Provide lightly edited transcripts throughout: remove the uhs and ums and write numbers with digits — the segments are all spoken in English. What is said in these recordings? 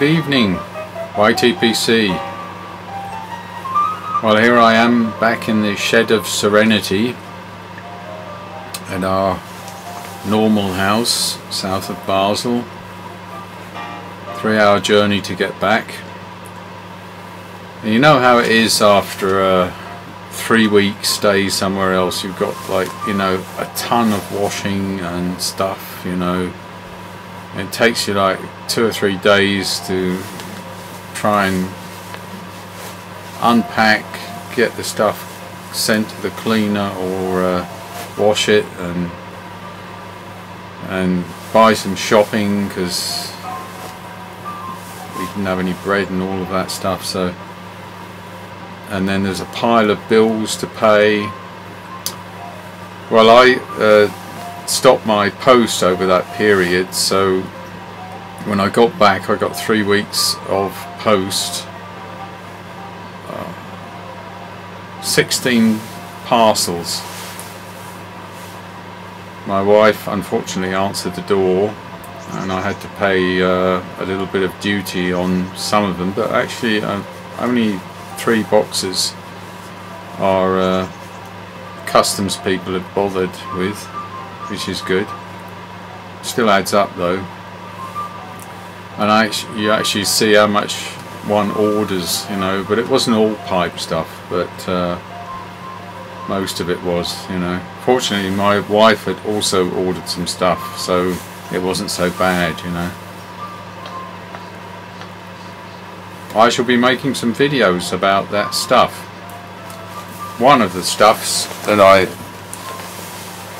Good evening, YTPC. Well, here I am back in the Shed of Serenity at our normal house south of Basel. 3-hour journey to get back. And you know how it is after a 3-week stay somewhere else. You've got, like, you know, a ton of washing and stuff, you know. It takes you like 2 or 3 days to try and unpack, get the stuff sent to the cleaner or wash it and buy some shopping because we didn't have any bread and all of that stuff. So, and then there's a pile of bills to pay. Well, I stopped my post over that period, so when I got back I got 3 weeks of post, 16 parcels. My wife unfortunately answered the door and I had to pay a little bit of duty on some of them, but actually only 3 boxes are customs people have bothered with, which is good. Still adds up though, and you actually see how much one orders, you know, but it wasn't all pipe stuff, but most of it was, you know. Fortunately my wife had also ordered some stuff, so it wasn't so bad, you know. I shall be making some videos about that stuff. One of the stuffs that I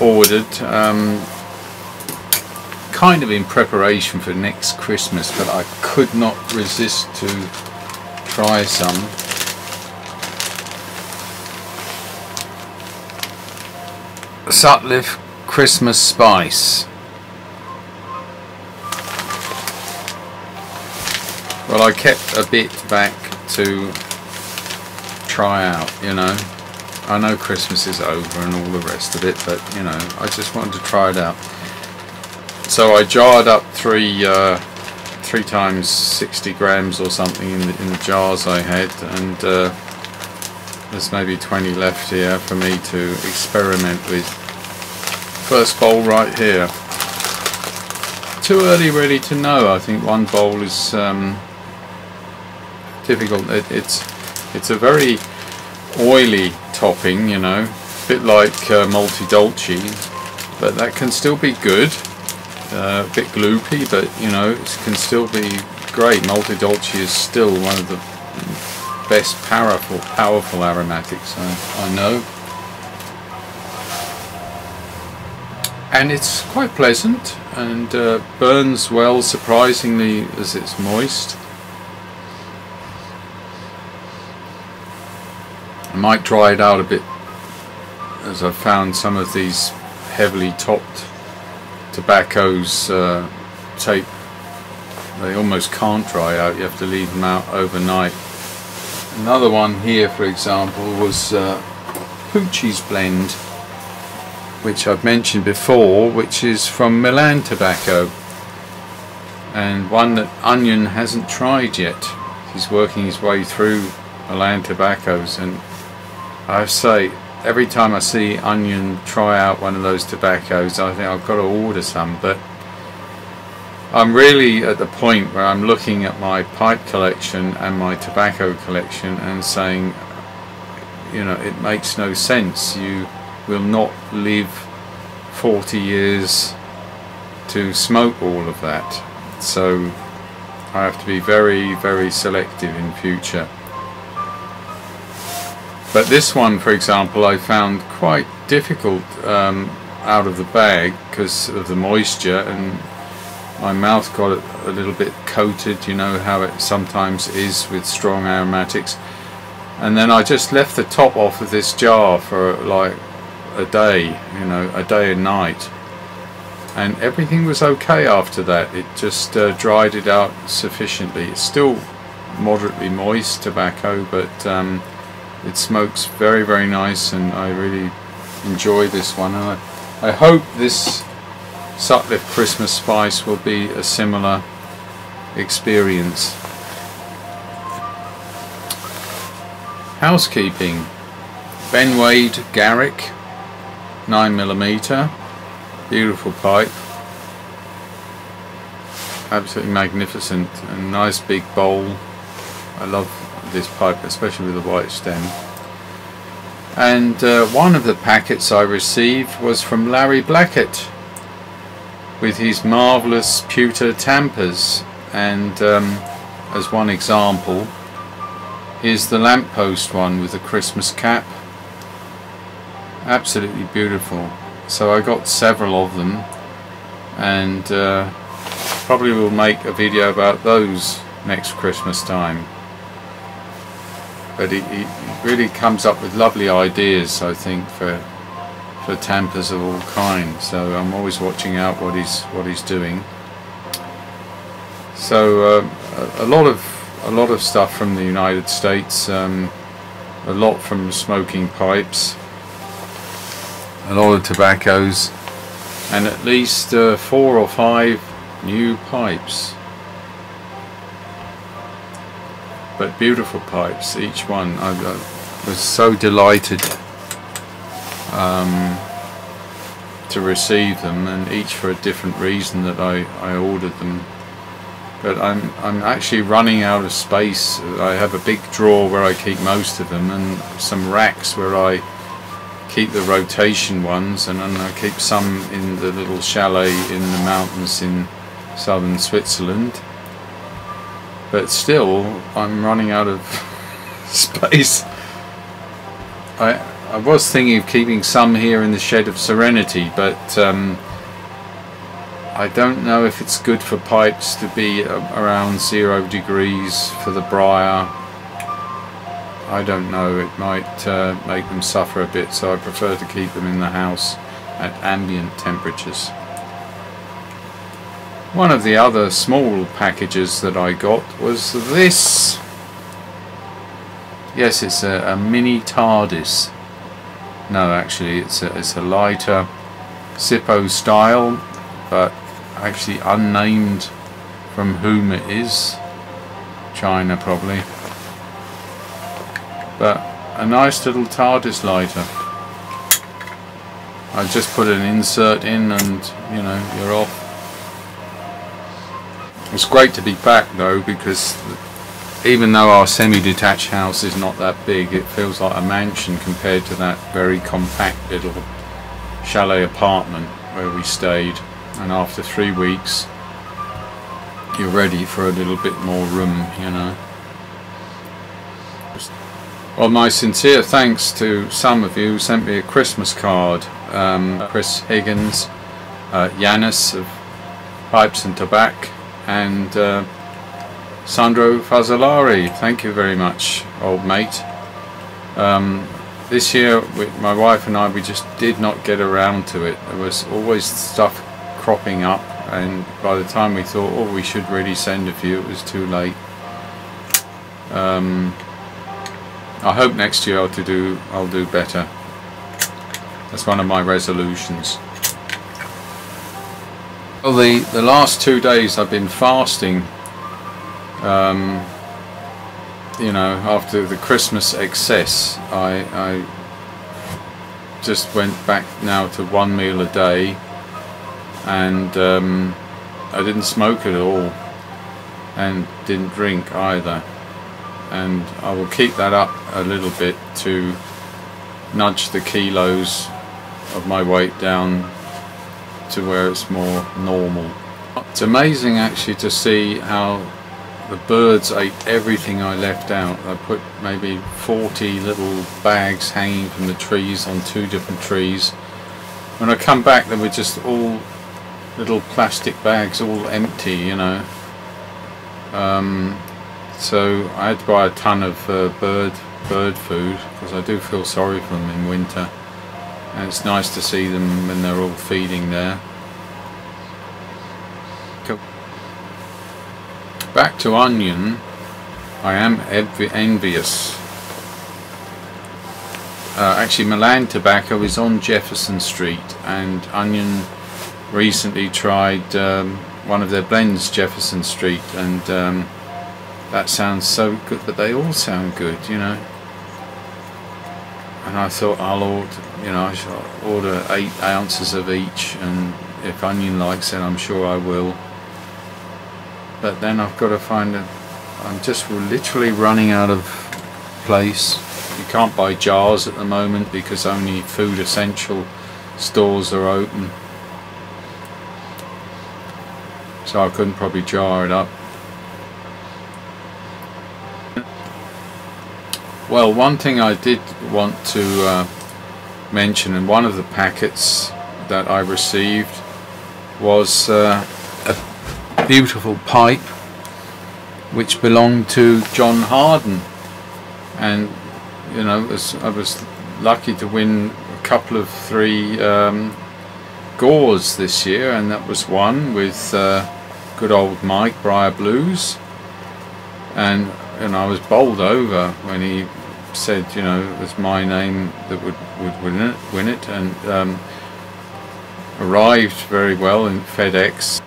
ordered kind of in preparation for next Christmas, but I could not resist to try some. Sutliff Christmas Spice. Well, I kept a bit back to try out, you know. I know Christmas is over and all the rest of it, but you know, I just wanted to try it out. So I jarred up 3 times 60 grams or something in the jars I had, and there's maybe 20 left here for me to experiment with. First bowl right here. Too early really to know. I think one bowl is difficult. It's a very oily topping, you know, a bit like multi dolce, but that can still be good. A bit gloopy, but you know, it can still be great. Multi dolce is still one of the best powerful aromatics I know, and it's quite pleasant and burns well, surprisingly, as it's moist. I might dry it out a bit, as I've found some of these heavily topped tobaccos they almost can't dry out. You have to leave them out overnight. Another one here, for example, was Poochie's blend, which I've mentioned before, which is from Milan Tobacco, and one that Onion hasn't tried yet. He's working his way through Milan Tobaccos, and I say, every time I see Onion try out one of those tobaccos, I think I've got to order some. But I'm really at the point where I'm looking at my pipe collection and my tobacco collection and saying, you know, it makes no sense. You will not live 40 years to smoke all of that. So I have to be very, very selective in future. But this one, for example, I found quite difficult out of the bag because of the moisture, and my mouth got a little bit coated, you know how it sometimes is with strong aromatics. And then I just left the top off of this jar for like a day, you know, a day and night, and everything was okay after that. It just dried it out sufficiently. It's still moderately moist tobacco, but it smokes very, very nice, and I really enjoy this one. And I hope this Sutliff Christmas Spice will be a similar experience. Housekeeping. Ben Wade Garrick 9mm, beautiful pipe, absolutely magnificent, and nice big bowl. I love this pipe, especially with the white stem. And one of the packets I received was from Larry Blackett with his marvellous pewter tampers, and as one example, here's the lamppost one with the Christmas cap. Absolutely beautiful. So I got several of them, and probably will make a video about those next Christmas time. But he really comes up with lovely ideas, I think, for tampers of all kinds. So I'm always watching out what he's doing. So a lot of stuff from the United States, a lot from smoking pipes, a lot of tobaccos, and at least 4 or 5 new pipes. But beautiful pipes, each one. I was so delighted to receive them, and each for a different reason that I ordered them. But I'm actually running out of space. I have a big drawer where I keep most of them, and some racks where I keep the rotation ones, and then I keep some in the little chalet in the mountains in southern Switzerland. But still, I'm running out of space. I was thinking of keeping some here in the Shed of Serenity, but I don't know if it's good for pipes to be around 0 degrees for the briar. I don't know, it might make them suffer a bit, so I prefer to keep them in the house at ambient temperatures. One of the other small packages that I got was this. Yes, it's a mini TARDIS. No, actually it's a lighter Zippo style, but actually unnamed from whom it is. China probably. But a nice little TARDIS lighter. I just put an insert in and, you know, you're off. It's great to be back though, because even though our semi-detached house is not that big, it feels like a mansion compared to that very compact little chalet apartment where we stayed. And after 3 weeks you're ready for a little bit more room, you know. Well, my sincere thanks to some of you who sent me a Christmas card. Chris Higgins, Yanis of Pipes and Tobacco, and Sandro Fazzolari. Thank you very much, old mate. This year my wife and I, we just did not get around to it. There was always stuff cropping up, and by the time we thought, oh, we should really send a few, it was too late. I hope next year I'll do better. That's one of my resolutions. Well, the last 2 days I've been fasting. You know, after the Christmas excess, I just went back now to 1 meal a day, and I didn't smoke at all, and didn't drink either. And I will keep that up a little bit to nudge the kilos of my weight down to where it's more normal. It's amazing actually to see how the birds ate everything I left out. I put maybe 40 little bags hanging from the trees on 2 different trees. When I come back, they were just all little plastic bags, all empty, you know. So I had to buy a ton of bird food, because I do feel sorry for them in winter, and it's nice to see them when they're all feeding there. Back to onion. I am envious. Actually, Milan Tobacco is on Jefferson Street, and Onion recently tried one of their blends, Jefferson Street, and that sounds so good, but they all sound good, you know. And I thought I shall order 8 ounces of each, and if Onion likes it, I'm sure I will. But then I've got to find I'm just literally running out of place. You can't buy jars at the moment because only food essential stores are open. So I couldn't probably jar it up. Well, one thing I did want to mention in one of the packets that I received was a beautiful pipe which belonged to John Harden, and you know, I was lucky to win a couple of 3 gores this year, and that was one with good old Mike Briar Blues, and I was bowled over when he said, you know, it was my name that would win it, and arrived very well in FedEx.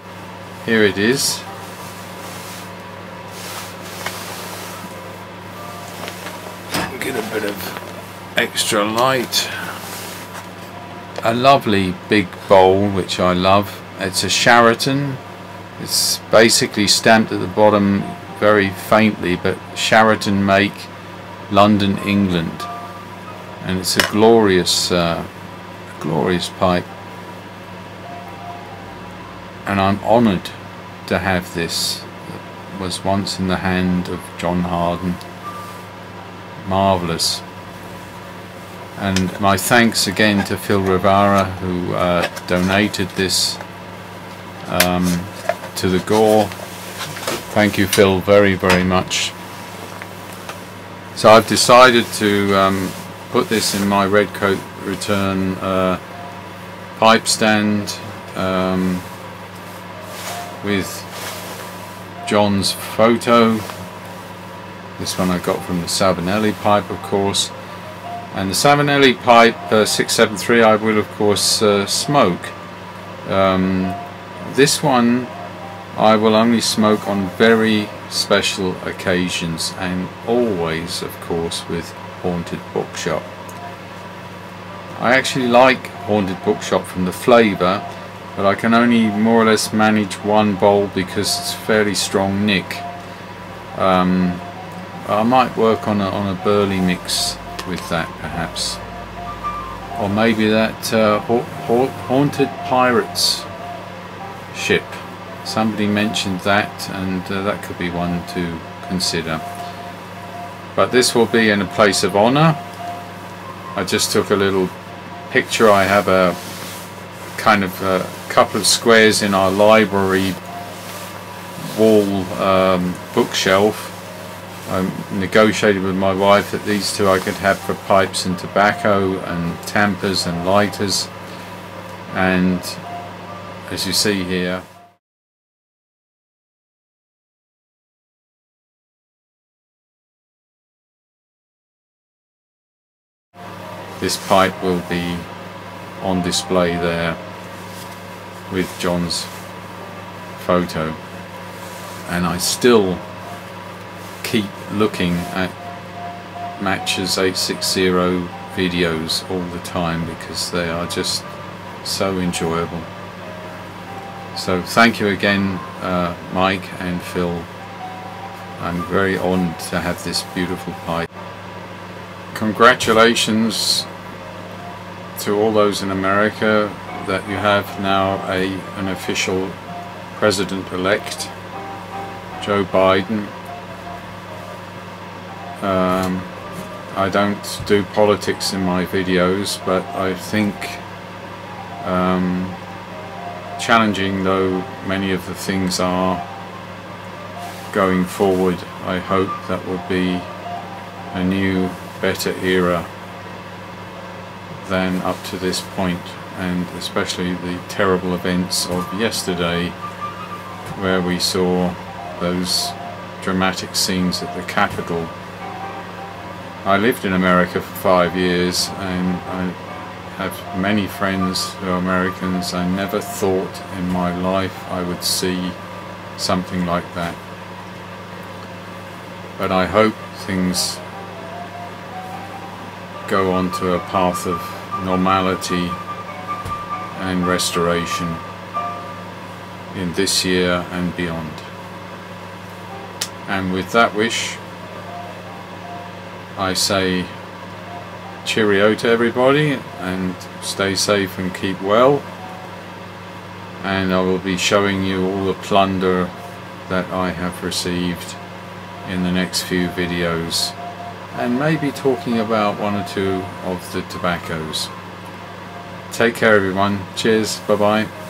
Here it is. Get a bit of extra light. A lovely big bowl which I love. It's a Charatan. It's basically stamped at the bottom very faintly, but Charatan make, London, England, and it's a glorious glorious pipe, and I'm honoured to have this. It was once in the hand of John Harden. Marvellous. And my thanks again to Phil Rivara, who donated this to the gore. Thank you, Phil, very, very much. So I've decided to put this in my Redcoat Return pipe stand with John's photo. This one I got from the Savinelli pipe, of course. And the Savinelli pipe 673 I will of course smoke. This one I will only smoke on very special occasions, and always of course with Haunted Bookshop. I actually like Haunted Bookshop from the flavour, but I can only more or less manage one bowl because it's fairly strong nick. I might work on a burley mix with that perhaps, or maybe that Haunted Pirates ship. Somebody mentioned that, and that could be one to consider. But this will be in a place of honour. I just took a little picture. I have a kind of a couple of squares in our library wall bookshelf. I negotiated with my wife that these two I could have for pipes and tobacco and tampers and lighters, and as you see here, this pipe will be on display there with John's photo. And I still keep looking at Matches 860 videos all the time because they are just so enjoyable. So thank you again, Mike and Phil. I'm very honoured to have this beautiful pipe. Congratulations to all those in America that you have now an official president-elect, Joe Biden. I don't do politics in my videos, but I think challenging though many of the things are going forward, I hope that will be a new, better era than up to this point, and especially the terrible events of yesterday where we saw those dramatic scenes at the Capitol. I lived in America for 5 years, and have many friends who are Americans. I never thought in my life I would see something like that. But I hope things go on to a path of normality and restoration in this year and beyond. And with that wish, I say cheerio to everybody, and stay safe and keep well. And I will be showing you all the plunder that I have received in the next few videos, and maybe talking about one or two of the tobaccos. Take care everyone. Cheers. Bye bye.